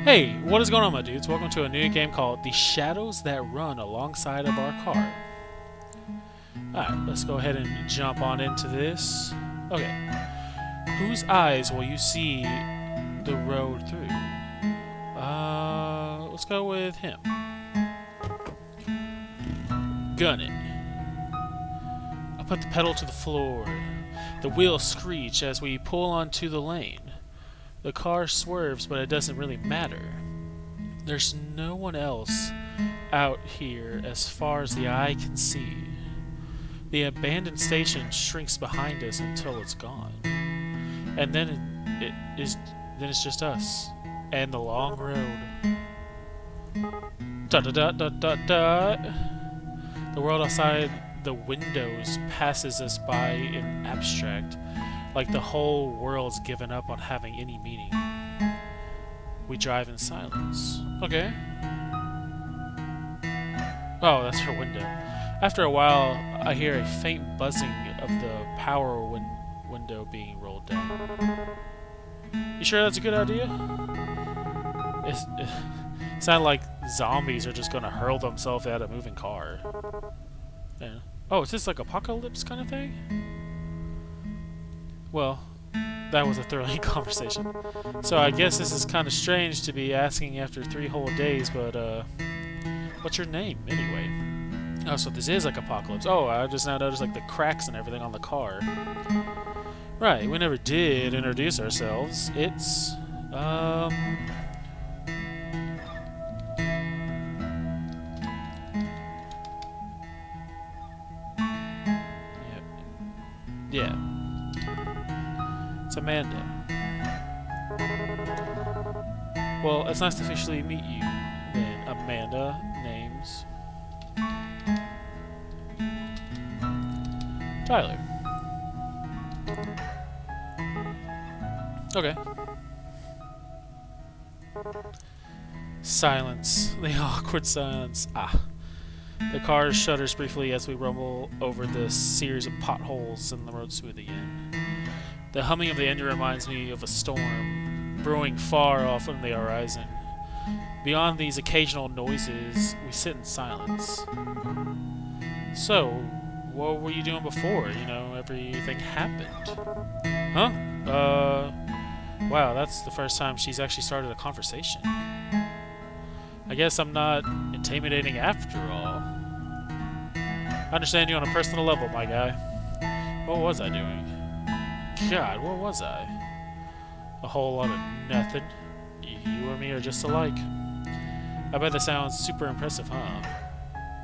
Hey, what is going on, my dudes? Welcome to a new game called The Shadows That Run Alongside of Our Car. Alright, let's go ahead and jump on into this. Okay. Whose eyes will you see the road through? Let's go with him. Gun it. I put the pedal to the floor. The wheels screech as we pull onto the lane. The car swerves, but it doesn't really matter. There's no one else out here as far as the eye can see. The abandoned station shrinks behind us until it's gone. And then it's just us and the long road. Dot dot dot dot dot dot. The world outside the windows passes us by in abstract, like the whole world's given up on having any meaning. We drive in silence. Okay. Oh, that's her window. After a while, I hear a faint buzzing of the power window being rolled down. You sure that's a good idea? It sounds like zombies are just gonna hurl themselves at a moving car. Yeah. Oh, is this like apocalypse kind of thing? Well, that was a thrilling conversation. So I guess this is kind of strange to be asking after 3 whole days, but what's your name anyway? Oh, so this is like apocalypse. Oh, I just now noticed like the cracks and everything on the car. Right, we never did introduce ourselves. It's yeah. It's Amanda. Well, it's nice to officially meet you, then. Amanda, name's Tyler. Okay. Silence. The awkward silence. Ah. The car shudders briefly as we rumble over the series of potholes and the road smooth again. The humming of the engine reminds me of a storm brewing far off on the horizon. Beyond these occasional noises, we sit in silence. So, what were you doing before, everything happened? Huh? Wow, that's the first time she's actually started a conversation. I guess I'm not intimidating after all. I understand you on a personal level, my guy. What was I doing? God, what was I? A whole lot of nothing. You and me are just alike. I bet that sounds super impressive, huh?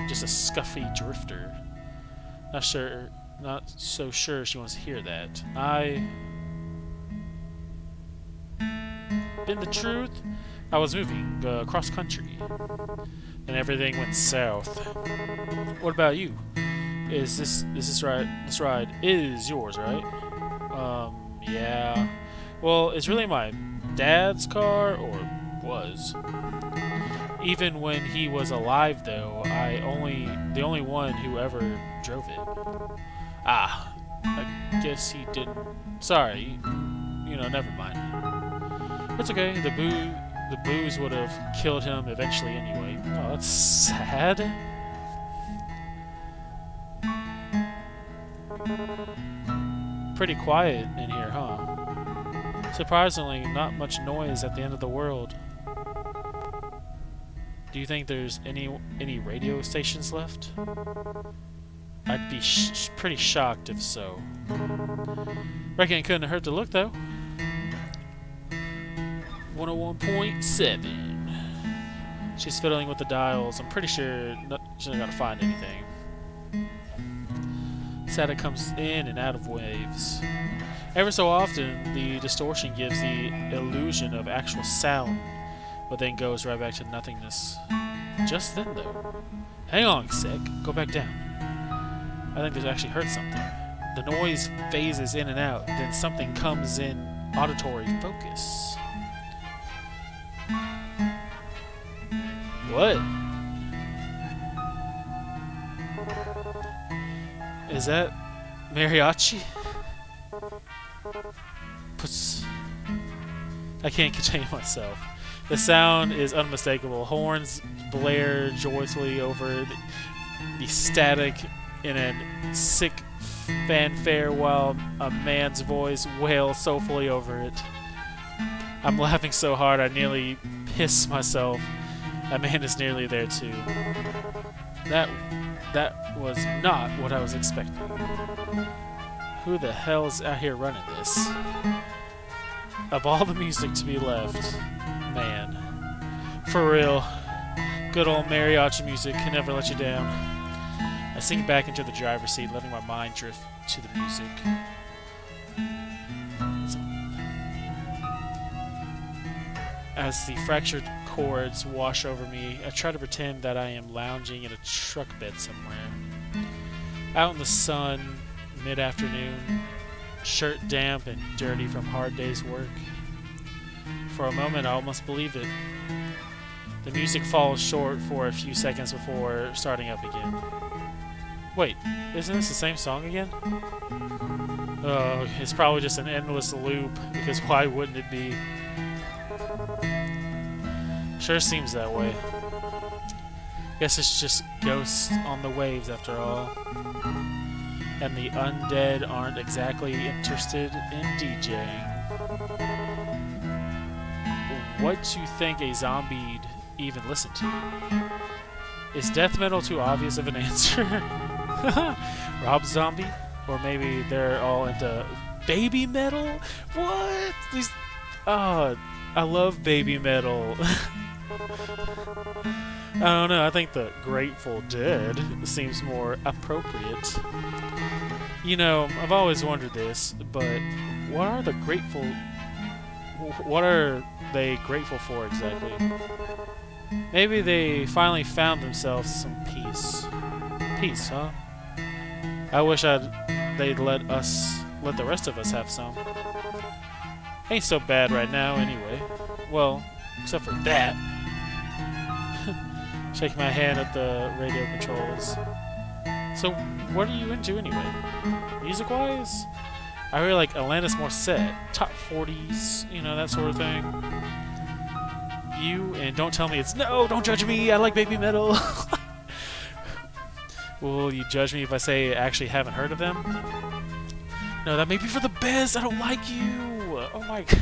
Just a scuffy drifter. Not so sure she wants to hear that. In the truth, I was moving cross country, and everything went south. What about you? This ride is yours, right? Yeah. Well, it's really my dad's car, or was. Even when he was alive, though, the only one who ever drove it. Ah, I guess he didn't. Sorry, never mind. It's okay. The booze would have killed him eventually anyway. Oh, that's sad. Pretty quiet in here, huh? Surprisingly, not much noise at the end of the world. Do you think there's any radio stations left? I'd be pretty shocked if so. Reckon it couldn't hurt to look, though. 101.7. She's fiddling with the dials. I'm pretty sure she's not gonna find anything. Static comes in and out of waves. Ever so often, the distortion gives the illusion of actual sound, but then goes right back to nothingness. Just then, though. Hang on a sec. Go back down. I think this actually heard something. The noise phases in and out, then something comes in auditory focus. What? Is that mariachi? Puts. I can't contain myself. The sound is unmistakable. Horns blare joyfully over the static in a sick fanfare while a man's voice wails soulfully over it. I'm laughing so hard I nearly piss myself. That man is nearly there too. That was not what I was expecting. Who the hell's out here running this? Of all the music to be left, man. For real. Good old mariachi music can never let you down. I sink back into the driver's seat, letting my mind drift to the music. As the fractured chords wash over me, I try to pretend that I am lounging in a truck bed somewhere. Out in the sun, mid-afternoon, shirt damp and dirty from hard day's work. For a moment, I almost believe it. The music falls short for a few seconds before starting up again. Wait, isn't this the same song again? Oh, it's probably just an endless loop, because why wouldn't it be? Sure seems that way. Guess it's just ghosts on the waves after all. And the undead aren't exactly interested in DJing. What do you think a zombie'd even listen to? Is death metal too obvious of an answer? Rob Zombie? Or maybe they're all into baby metal? What? These... Oh, I love baby metal. I don't know, I think the Grateful Dead seems more appropriate. You know, I've always wondered this, but what are they grateful for exactly? Maybe they finally found themselves some peace. Peace, huh? I wish they'd let the rest of us have some. Ain't so bad right now anyway. Well, except for that. Shake my hand at the radio controls. So, what are you into anyway? Music-wise? I really like Alanis Morissette, top 40s, you know, that sort of thing. You, and don't tell me it's, no, don't judge me, I like baby metal. Will you judge me if I say I actually haven't heard of them? No, that may be for the best, I don't like you. Oh my god.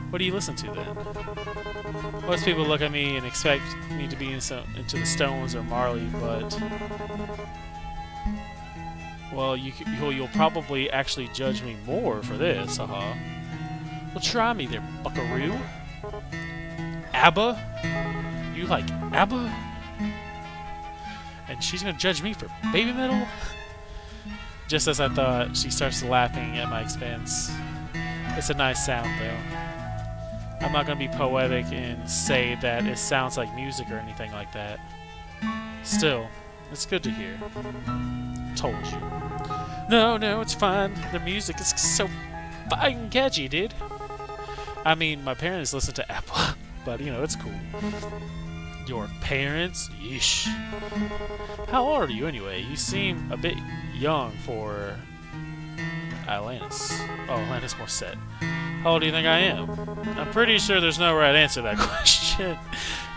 What do you listen to then? Most people look at me and expect me to be into the Stones or Marley, but... Well, you'll probably actually judge me more for this, Well, try me there, buckaroo. ABBA? You like ABBA? And she's gonna judge me for baby metal? Just as I thought, she starts laughing at my expense. It's a nice sound, though. I'm not gonna be poetic and say that it sounds like music or anything like that. Still, it's good to hear. Told you. No, it's fine. The music is so fucking catchy, dude. I mean, my parents listen to Apple, but you know, it's cool. Your parents? Yeesh. How old are you anyway? You seem a bit young for Alanis. Oh, Alanis Morissette. How old do you think I am? I'm pretty sure there's no right answer to that question.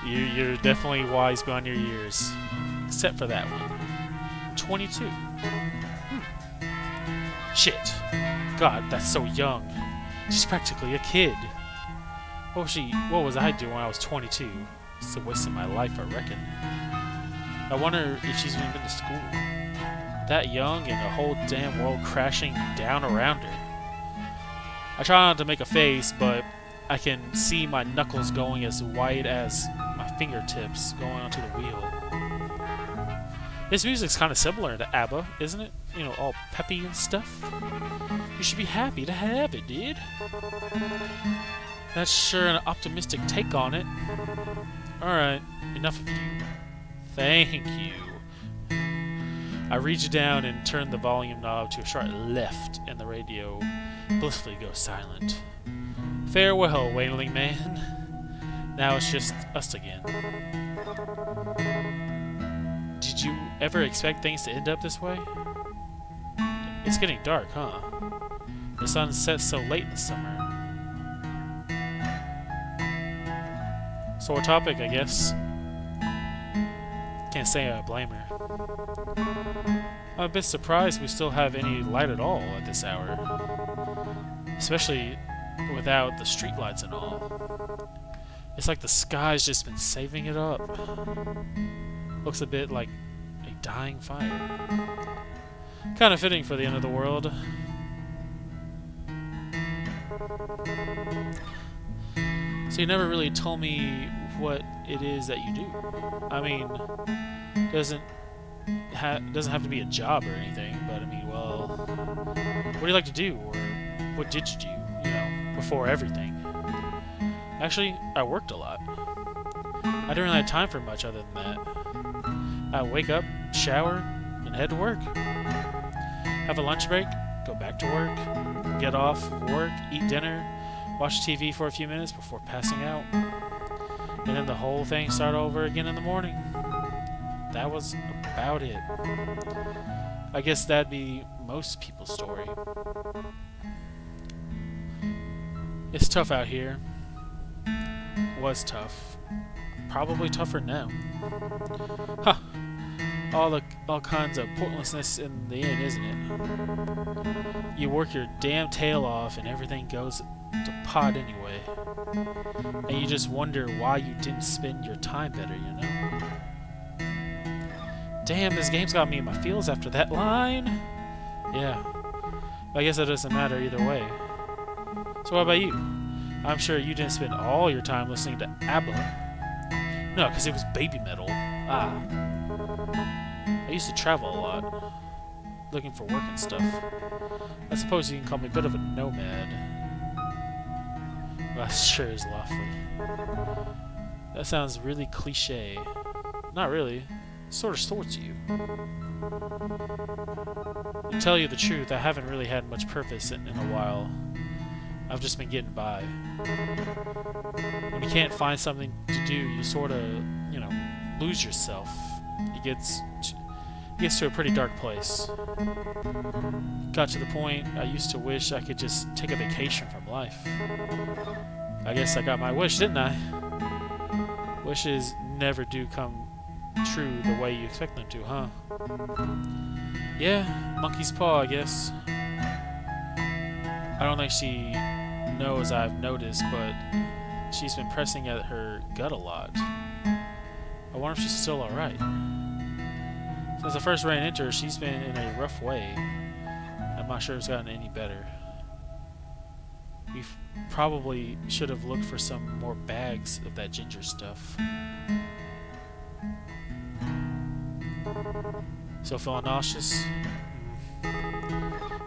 You're definitely wise beyond your years. Except for that one. 22. Shit. God, that's so young. She's practically a kid. What was I doing when I was 22? It's a waste of my life, I reckon. I wonder if she's even been to school. That young and the whole damn world crashing down around her. I try not to make a face, but I can see my knuckles going as white as my fingertips going onto the wheel. This music's kind of similar to ABBA, isn't it? You know, all peppy and stuff. You should be happy to have it, dude. That's sure an optimistic take on it. Alright, enough of you. Thank you. I reach down and turn the volume knob to a sharp left, and the radio blissfully goes silent. Farewell, wailing man. Now it's just us again. Did you ever expect things to end up this way? It's getting dark, huh? The sun sets so late in the summer. Sore topic, I guess. Can't say I blame her. I'm a bit surprised we still have any light at all at this hour. Especially without the street lights and all. It's like the sky's just been saving it up. Looks a bit like a dying fire. Kind of fitting for the end of the world. So you never really told me what it is that you do. I mean, doesn't have to be a job or anything, but I mean, well, what do you like to do, or what did you do, you know, before everything? Actually, I worked a lot. I didn't really have time for much other than that. I would wake up, shower, and head to work. Have a lunch break, go back to work, get off work, eat dinner, watch TV for a few minutes before passing out. And then the whole thing started over again in the morning. That was about it. I guess that'd be most people's story. It's tough out here. Was tough. Probably tougher now. Huh. All kinds of pointlessness in the end, isn't it? You work your damn tail off and everything goes to pot anyway. And you just wonder why you didn't spend your time better, you know? Damn, this game's got me in my feels after that line. Yeah. But I guess it doesn't matter either way. So what about you? I'm sure you didn't spend all your time listening to ABBA. No, because it was baby metal. Ah. I used to travel a lot, looking for work and stuff. I suppose you can call me a bit of a nomad. Well, that sure is lovely. That sounds really cliche. Not really. Sort of sorts you. To tell you the truth, I haven't really had much purpose in a while. I've just been getting by. When you can't find something to do, you sort of, you know, lose yourself. It gets to a pretty dark place. Got to the point I used to wish I could just take a vacation from life. I guess I got my wish, didn't I? Wishes never do come true the way you expect them to, huh? Yeah, monkey's paw, I guess. I don't think she knows I've noticed, but she's been pressing at her gut a lot. I wonder if she's still alright. Since I first ran into her, she's been in a rough way. I'm not sure it's gotten any better. We probably should have looked for some more bags of that ginger stuff. Still feeling nauseous?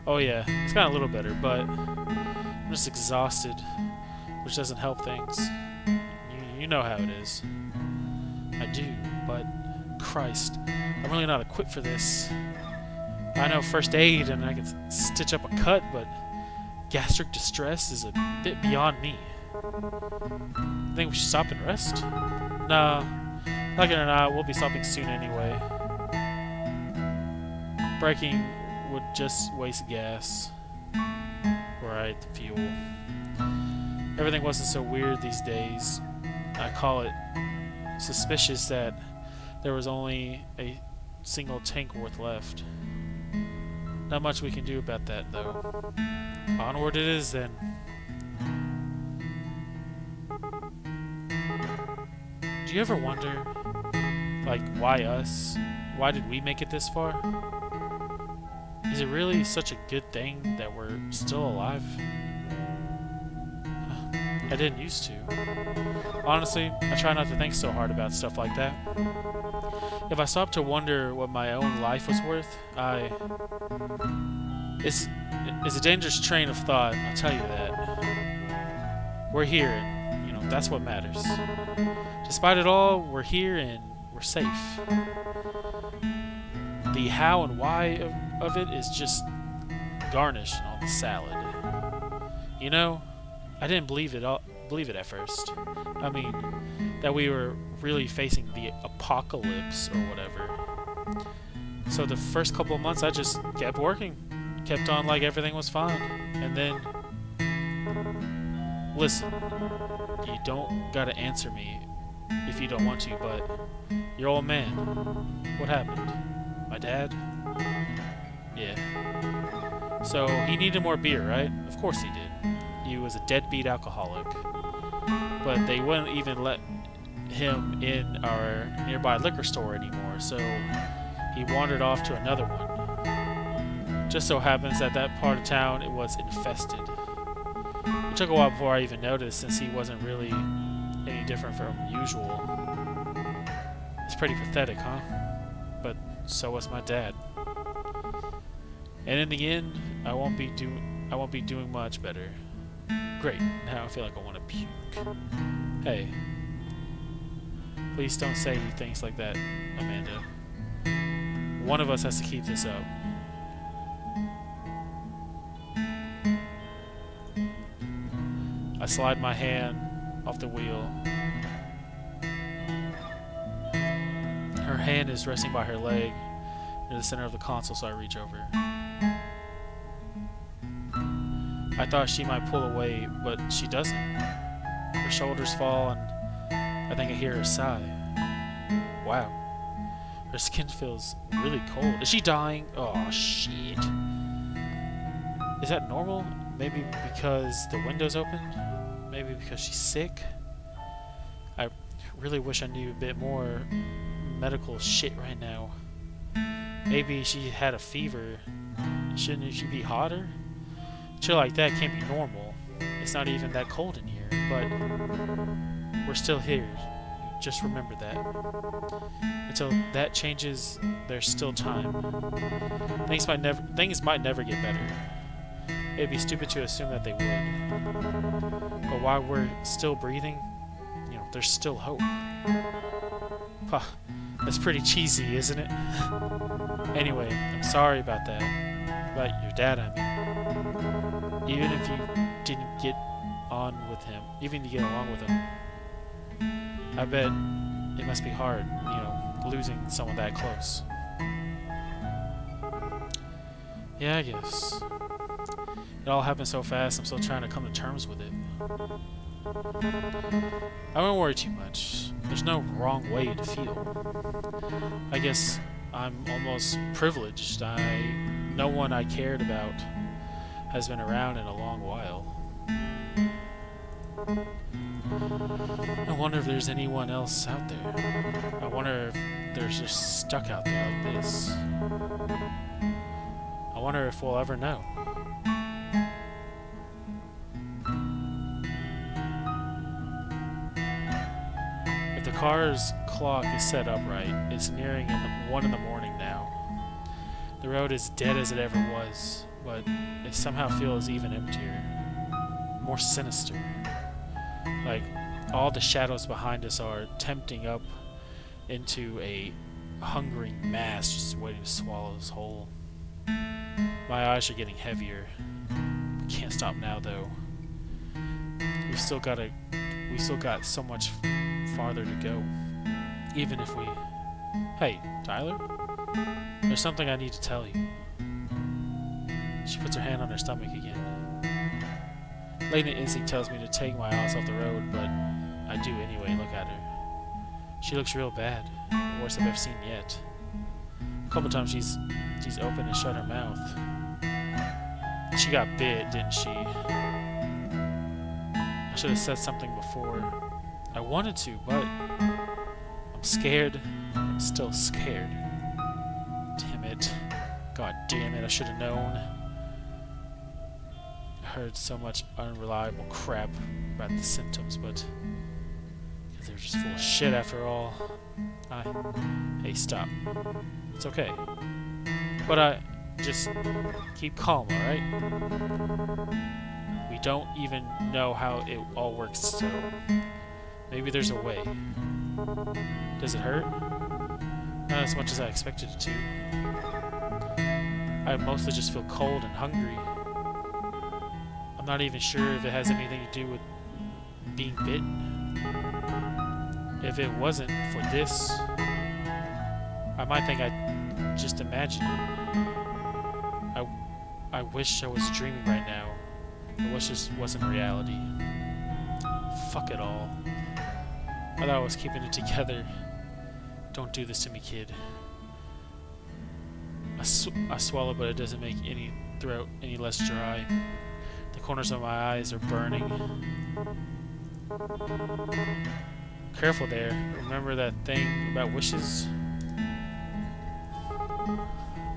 Oh yeah, it's gotten a little better, but I'm just exhausted, which doesn't help things. You know how it is. I do, but Christ, I'm really not equipped for this. I know first aid and I can stitch up a cut, but gastric distress is a bit beyond me. Think we should stop and rest? Nah, like it or not, we'll be stopping soon anyway. Braking would just waste gas. Right, the fuel. Everything wasn't so weird these days. I call it suspicious that there was only a single tank worth left. Not much we can do about that, though. Onward it is, then. Do you ever wonder, like, why us? Why did we make it this far? Is it really such a good thing that we're still alive? I didn't used to. Honestly, I try not to think so hard about stuff like that. If I stop to wonder what my own life was worth, it's a dangerous train of thought, I'll tell you that. We're here, and, you know, that's what matters. Despite it all, we're here and we're safe. The how and why of it is just garnish on the salad. You know, I didn't believe it at first. I mean, that we were really facing the apocalypse or whatever. So the first couple of months I just kept working. Kept on like everything was fine. And then, listen, you don't gotta answer me if you don't want to, but your old man, what happened? My dad? Yeah. So he needed more beer, right? Of course he did. He was a deadbeat alcoholic. But they wouldn't even let him in our nearby liquor store anymore, so he wandered off to another one. Just so happens that that part of town, it was infested. It took a while before I even noticed, since he wasn't really any different from usual. It's pretty pathetic, huh? But so was my dad. And in the end, I won't be doing much better. Great. Now I feel like I want to puke. Hey. Please don't say things like that, Amanda. One of us has to keep this up. I slide my hand off the wheel. Her hand is resting by her leg near the center of the console, so I reach over. I thought she might pull away, but she doesn't. Her shoulders fall, and I think I hear her sigh. Wow. Her skin feels really cold. Is she dying? Oh, shit. Is that normal? Maybe because the window's open? Maybe because she's sick? I really wish I knew a bit more medical shit right now. Maybe she had a fever. Shouldn't she be hotter? Shit like that can't be normal. It's not even that cold in here, but we're still here. Just remember that. Until that changes, there's still time. Things might never get better. It'd be stupid to assume that they would. But while we're still breathing, you know, there's still hope. Huh, that's pretty cheesy, isn't it? Anyway, I'm sorry about that. About your dad, I mean. Even if you didn't get on with him, even to get along with him, I bet it must be hard, you know, losing someone that close. Yeah, I guess. It all happened so fast, I'm still trying to come to terms with it. I won't worry too much. There's no wrong way to feel. I guess I'm almost privileged. No one I cared about has been around in a long while. I wonder if there's anyone else out there. I wonder if they're just stuck out there like this. I wonder if we'll ever know. If the car's clock is set up right, it's nearing 1 in the morning now. The road is dead as it ever was, but it somehow feels even emptier, more sinister. Like all the shadows behind us are tempting up into a hungering mass just waiting to swallow us whole. My eyes are getting heavier. Can't stop now though. We've still got so much farther to go. Even if we... Hey, Tyler? There's something I need to tell you. She puts her hand on her stomach again. Latent instinct tells me to take my eyes off the road, but I do anyway. Look at her. She looks real bad. The worst I've ever seen yet. A couple times she's opened and shut her mouth. She got bit, didn't she? I should have said something before. I wanted to, but I'm scared. I'm still scared. Damn it. God damn it, I should have known. I heard so much unreliable crap about the symptoms, but they're just full of shit after all. Hey, stop. It's okay. But just keep calm, alright? We don't even know how it all works, so maybe there's a way. Does it hurt? Not as much as I expected it to. I mostly just feel cold and hungry. I'm not even sure if it has anything to do with being bitten. If it wasn't for this, I might think I just imagined it. I wish I was dreaming right now. I wish this wasn't reality. Fuck it all. I thought I was keeping it together. Don't do this to me, kid. I swallow, but it doesn't make any throat any less dry. The corners of my eyes are burning. Careful there. Remember that thing about wishes?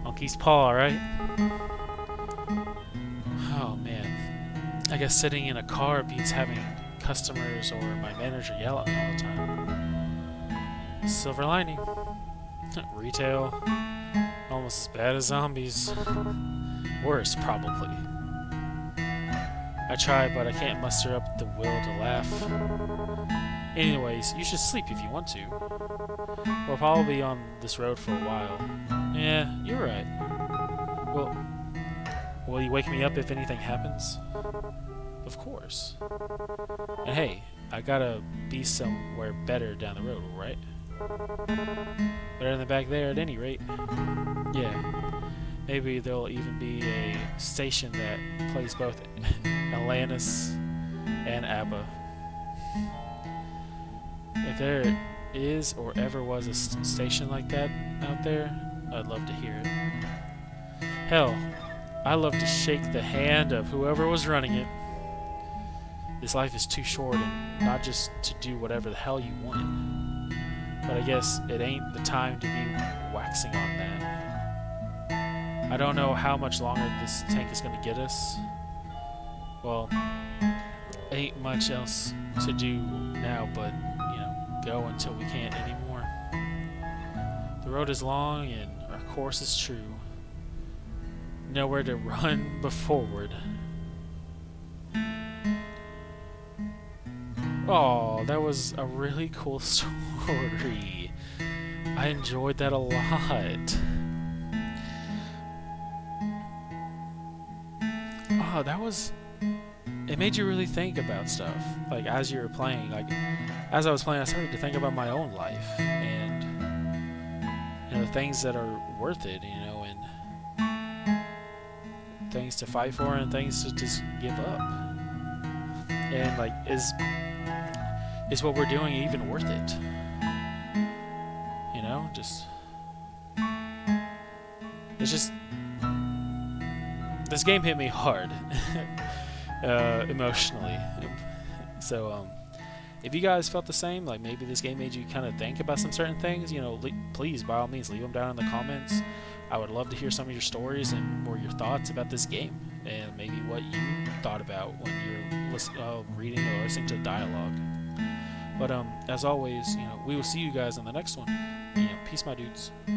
Monkey's paw, right? Oh man. I guess sitting in a car beats having customers or my manager yell at me all the time. Silver lining. Retail. Almost as bad as zombies. Worse, probably. I try, but I can't muster up the will to laugh. Anyways, you should sleep if you want to. We're probably on this road for a while. Yeah, you're right. Well, will you wake me up if anything happens? Of course. And hey, I gotta be somewhere better down the road, right? Better than back there at any rate. Yeah. Maybe there'll even be a station that plays both Alanis and ABBA. If there is or ever was a station like that out there, I'd love to hear it. Hell, I'd love to shake the hand of whoever was running it. This life is too short, and not just to do whatever the hell you want. But I guess it ain't the time to be waxing on that. I don't know how much longer this tank is going to get us. Well, ain't much else to do now but, go until we can't anymore. The road is long and our course is true. Nowhere to run but forward. Oh, that was a really cool story. I enjoyed that a lot. Oh, that was... It made you really think about stuff. Like, as you were playing. Like, as I was playing, I started to think about my own life. And, things that are worth it, and things to fight for and things to just give up. And, like, is what we're doing even worth it? Just... It's just... This game hit me hard. Emotionally. So, if you guys felt the same, like maybe this game made you kind of think about some certain things, please, by all means, leave them down in the comments. I would love to hear some of your stories and or your thoughts about this game, and maybe what you thought about when you're reading or listening to the dialogue. But as always, we will see you guys in the next one. Peace, my dudes.